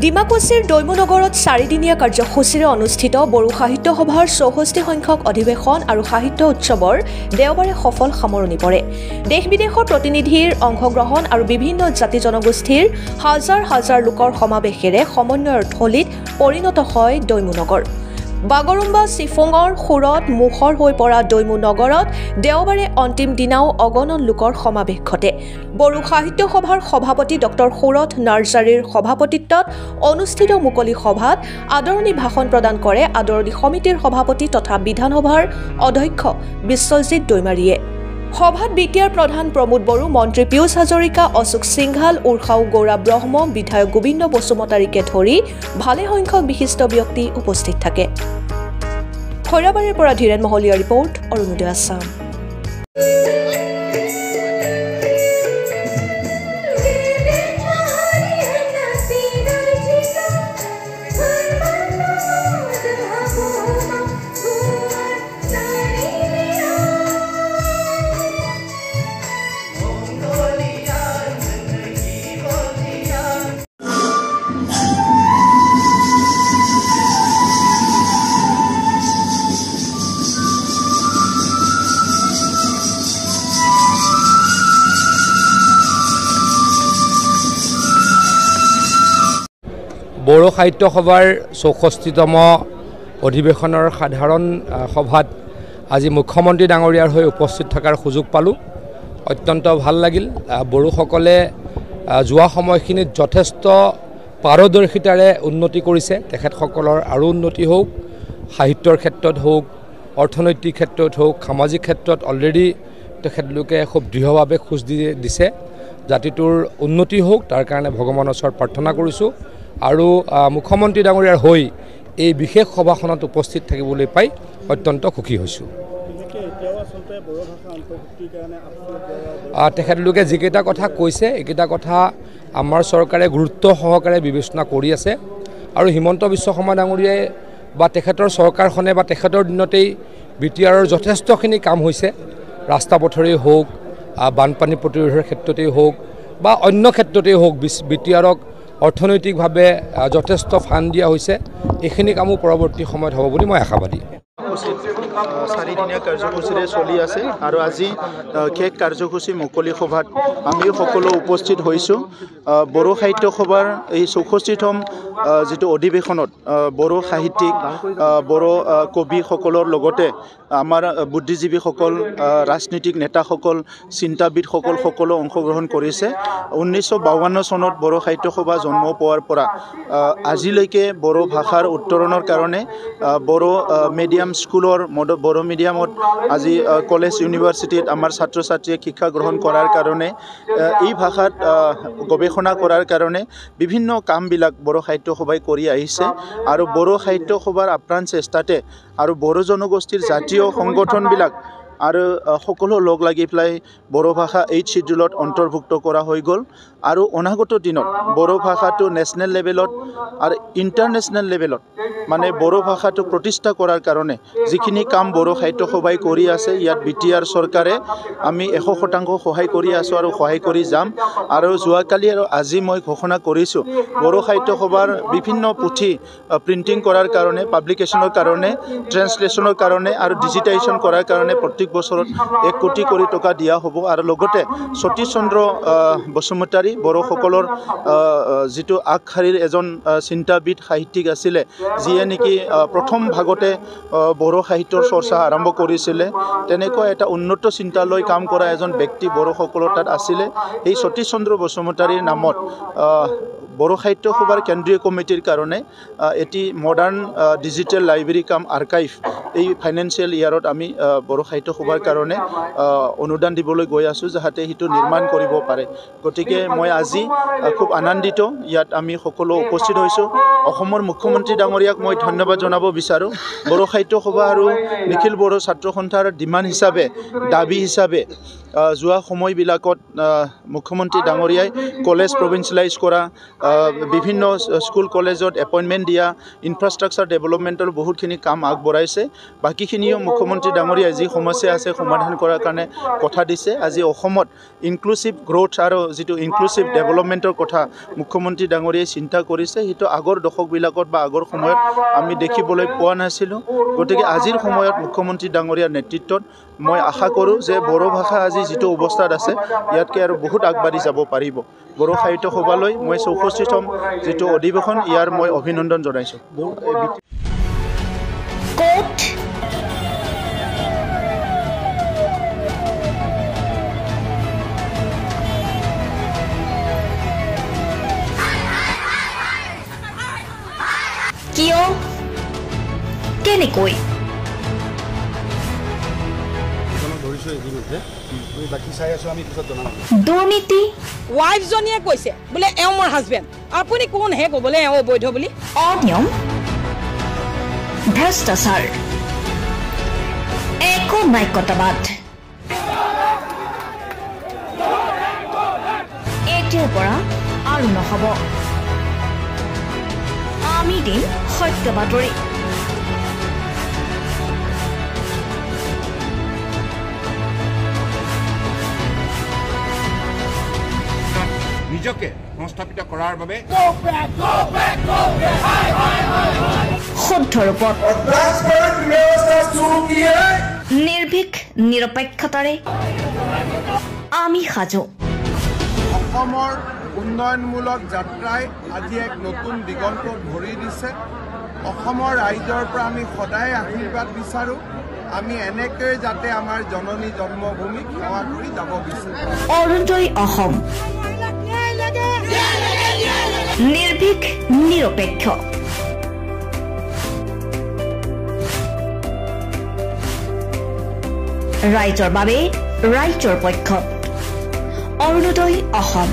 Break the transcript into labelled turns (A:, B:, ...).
A: ডিমাকুছিৰ দৈমুনগৰত 4দিনীয়া কাৰ্যসূচীৰে অনুষ্ঠিত বড়ো সাহিত্য সভাৰ 64 সংখ্যক অধিৱেশন আৰু সাহিত্য উৎসৱৰ দেওবাৰে সফল সামৰণি পৰে। দেশ বিদেশৰ প্ৰতিনিধিৰ অংশগ্ৰহণ আৰু বিভিন্ন জাতি জনগোষ্ঠীৰ হাজাৰ হাজাৰ লোকৰ সমাৱেশেৰে সমন্বয়ৰ থলীত পৰিণত হয় দৈমুনগৰ। বাগৰুম্বা চিফুঙৰ সুৰত মুখৰ হৈ পৰা দৈমুনগৰত দেওবাৰে অন্তিম দিনাও অগণন লোকৰ সমাৱেশ ঘটে। বড়ো সাহিত্য সভাৰ সভাপতি ডক্টৰ সুৰত নাৰ্জাৰীৰ সভাপতিত্বত অনুষ্ঠিত মুকলি সভাত আদৰণি ভাষণ প্ৰদান কৰে আদৰণি সমিতিৰ সভাপতি তথা বিধানসভাৰ অধ্যক্ষ বিশ্বজিৎ দৈমাৰীয়ে। সভাত বিটিআৰ প্ৰধান প্ৰমোদ বড়ো, মন্ত্ৰী পীয়ুষ হাজৰিকা, অশোক সিংঘাল, উৰ্ষাও গৌৰা ব্ৰহ্ম, বিধায়ক গোবিন্দ বসুমতাৰীকে ধৰি ভালে সংখ্যক বিশিষ্ট ব্যক্তি উপস্থিত থাকে। খৈৰাবাৰীৰ পৰা ধীৰেন মহলীয়া ৰিপৰ্ট, অৰুণোদয় আছাম।
B: বড়ো সাহিত্য সভাৰ 64তম অধিৱেশনৰ সাধাৰণ সভাত আজি মুখ্যমন্ত্ৰী ডাঙৰীয়াৰ হৈ উপস্থিত থকাৰ সুযোগ পালোঁ। অত্যন্ত ভাল লাগিল। বড়োসকলে যোৱা সময়খিনিত যথেষ্ট পাৰদৰ্শিতাৰে উন্নতি কৰিছে। তেখেতসকলৰ আৰু উন্নতি হওক, সাহিত্যৰ ক্ষেত্ৰত হওক, অৰ্থনৈতিক ক্ষেত্ৰত হওক, সামাজিক ক্ষেত্ৰত অলৰেডি তেখেতলোকে খুব দৃঢ়ভাৱে খোজ দিছে। জাতিটোৰ উন্নতি হওক, তাৰ কাৰণে ভগৱানৰ ওচৰত প্ৰাৰ্থনা কৰিছোঁ আৰু মুখ্যমন্ত্ৰী ডাঙৰীয়াৰ হৈ এই বিশেষ সভাখনত উপস্থিত থাকিবলৈ পাই অত্যন্ত সুখী হৈছোঁ। তেখেতলোকে যিকেইটা কথা কৈছে এইকেইটা কথা আমাৰ চৰকাৰে গুৰুত্ব সহকাৰে বিবেচনা কৰি আছে আৰু হিমন্ত বিশ্ব শৰ্মা ডাঙৰীয়াই বা তেখেতৰ চৰকাৰখনে বা তেখেতৰ দিনতেই বিটিআৰৰ যথেষ্টখিনি কাম হৈছে। ৰাস্তা পথৰেই হওক, বানপানী প্ৰতিৰোধৰ ক্ষেত্ৰতেই হওক বা অন্য ক্ষেত্ৰতেই হওক, বিটিআৰক অৰ্থনৈতিকভাৱে যথেষ্ট ফাণ্ড দিয়া হৈছে। এইখিনি কামো পৰৱৰ্তী সময়ত হ'ব বুলি মই আশাবাদী।
C: 4দিনীয়া কাৰ্যসূচীৰে চলি আছে আৰু আজি শেষ কাৰ্যসূচী মুকলি সভাত আমি সকলো উপস্থিত হৈছোঁ। বড়ো সাহিত্য সভাৰ এই 64তম যিটো অধিৱেশনত বড়ো সাহিত্যিক, বড়ো কবিসকলৰ লগতে আমাৰ বুদ্ধিজীৱীসকল, ৰাজনীতিক নেতাসকল, চিন্তাবিদসকল সকলো অংশগ্ৰহণ কৰিছে। 1952 চনত বড়ো সাহিত্য সভা জন্ম পোৱাৰ পৰা আজিলৈকে বড়ো ভাষাৰ উত্তৰণৰ কাৰণে বড়ো মিডিয়াম স্কুলৰ বড়ো মিডিয়ামত আজি কলেজ ইউনিভাৰ্চিটিত আমাৰ ছাত্ৰ ছাত্ৰীয়ে শিক্ষা গ্ৰহণ কৰাৰ কাৰণে এই ভাষাত গৱেষণা কৰাৰ কাৰণে বিভিন্ন কামবিলাক বড়ো সাহিত্য সভাই কৰি আহিছে আৰু বড়ো সাহিত্য সভাৰ আপ্ৰাণ চেষ্টাতে আৰু বড়ো জনগোষ্ঠীৰ জাতীয় সংগঠনবিলাক আৰু সকলো লগ লাগি পেলাই বড়ো ভাষা 8 শিডিউলত অন্তৰ্ভুক্ত কৰা হৈ গ'ল আৰু অনাগত দিনত বড়ো ভাষাটো নেশ্যনেল লেভেলত আৰু ইণ্টাৰনেশ্যনেল লেভেলত মানে বড়ো ভাষাটো প্ৰতিষ্ঠা কৰাৰ কাৰণে যিখিনি কাম বড়ো সাহিত্য সভাই কৰি আছে, ইয়াত বিটিআৰ চৰকাৰে আমি 100% সহায় কৰি আছোঁ আৰু সহায় কৰি যাম। আৰু যোৱাকালি আৰু আজি মই ঘোষণা কৰিছোঁ বড়ো সাহিত্য সভাৰ বিভিন্ন পুথি প্ৰিণ্টিং কৰাৰ কাৰণে, পাব্লিকেশ্যনৰ কাৰণে, ট্ৰেন্সলেশ্যনৰ কাৰণে আৰু ডিজিটাইজেশ্যন কৰাৰ কাৰণে প্ৰত্যেক বছৰত 1 কোটি কৰি টকা দিয়া হ'ব। আৰু লগতে সতীশ চন্দ্ৰ বসুমতাৰী বড়োসকলৰ যিটো আগশাৰীৰ এজন চিন্তাবিদ সাহিত্যিক আছিলে, যিয়ে নেকি প্ৰথম ভাগতে বড়ো সাহিত্যৰ চৰ্চা আৰম্ভ কৰিছিলে, তেনেকুৱা এটা উন্নত চিন্তালৈ কাম কৰা এজন ব্যক্তি বড়োসকলৰ তাত আছিলে। এই সতীশ চন্দ্ৰ বসুমতাৰীৰ নামত বড়ো সাহিত্য সভাৰ কেন্দ্ৰীয় কমিটিৰ কাৰণে এটি মডাৰ্ণ ডিজিটেল লাইব্ৰেৰী কাম আৰ্কাইভ এই ফাইনেন্সিয়েল ইয়াৰত আমি বড়ো সাহিত্য সভাৰ কাৰণে অনুদান দিবলৈ গৈ আছোঁ, যাতে সেইটো নিৰ্মাণ কৰিব পাৰে। গতিকে মই আজি খুব আনন্দিত, ইয়াত আমি সকলো উপস্থিত হৈছোঁ। অসমৰ মুখ্যমন্ত্ৰী ডাঙৰীয়াক মই ধন্যবাদ জনাব বিচাৰোঁ। বড়ো সাহিত্য সভা আৰু নিখিল বড়ো ছাত্ৰ সন্থাৰ ডিমাণ্ড হিচাপে, দাবী হিচাপে যোৱা সময়বিলাকত মুখ্যমন্ত্ৰী ডাঙৰীয়াই কলেজ প্ৰভিন্সিয়েলাইজ কৰা বিভিন্ন স্কুল কলেজত এপইণ্টমেণ্ট দিয়া ইনফ্ৰাষ্ট্ৰাকচাৰ ডেভেলপমেণ্টৰ বহুতখিনি কাম আগবঢ়াইছে বাকীখিনিও মুখ্যমন্ত্ৰী ডাঙৰীয়াই যি সমস্যা আছে সমাধান কৰাৰ কাৰণে কথা দিছে আজি অসমত ইনক্লুচিভ গ্ৰথ আৰু যিটো ইনক্লুচিভ ডেভেলপমেণ্টৰ কথা মুখ্যমন্ত্ৰী ডাঙৰীয়াই চিন্তা কৰিছে সেইটো আগৰ দশকবিলাকত বা আগৰ সময়ত আমি দেখিবলৈ পোৱা নাছিলোঁ গতিকে আজিৰ সময়ত মুখ্যমন্ত্ৰী ডাঙৰীয়াৰ নেতৃত্বত মই আশা কৰোঁ যে বড়ো ভাষা আজি যিটো অৱস্থাত আছে ইয়াতকৈ আৰু বহুত আগবাঢ়ি যাব পাৰিব বড়ো সাহিত্য সভালৈ মই 64তম যিটো অধিৱেশন ইয়াৰ মই অভিনন্দন জনাইছোঁ
D: কিয় কেনেকৈ দুৰ্নীতি
E: ৱাইফজনীয়ে কৈছে বোলে এওঁ মোৰ হাজবেণ্ড আপুনি কোন হে ক'বলৈ এওঁ অবৈধ বুলি
D: অনিয়ম ভ্ৰষ্টাচাৰ একো নায়কতাবাদ এতিয়াৰ পৰা আৰু নহ'ব আমি দিম সত্য বাতৰি
F: নিজকে সংস্থাপিত কৰাৰ বাবে
D: শুদ্ধ ৰূপত নিৰ্ভীক নিৰপেক্ষতাৰে আমি সাজু
F: অসমৰ উন্নয়নমূলক যাত্ৰাই আজি এক নতুন দিগন্ত ভৰি দিছে অসমৰ ৰাইজৰ পৰা আমি সদায় আশীৰ্বাদ বিচাৰোঁ আমি এনেকৈ যাতে আমাৰ জননী জন্মভূমিক সেৱা কৰি যাব বিচাৰোঁ
D: অৰুণোদয় অসম নিৰ্ভীক নিৰপেক্ষ ৰাইজৰ বাবে ৰাইজৰ পক্ষত অৰুণোদয় অসম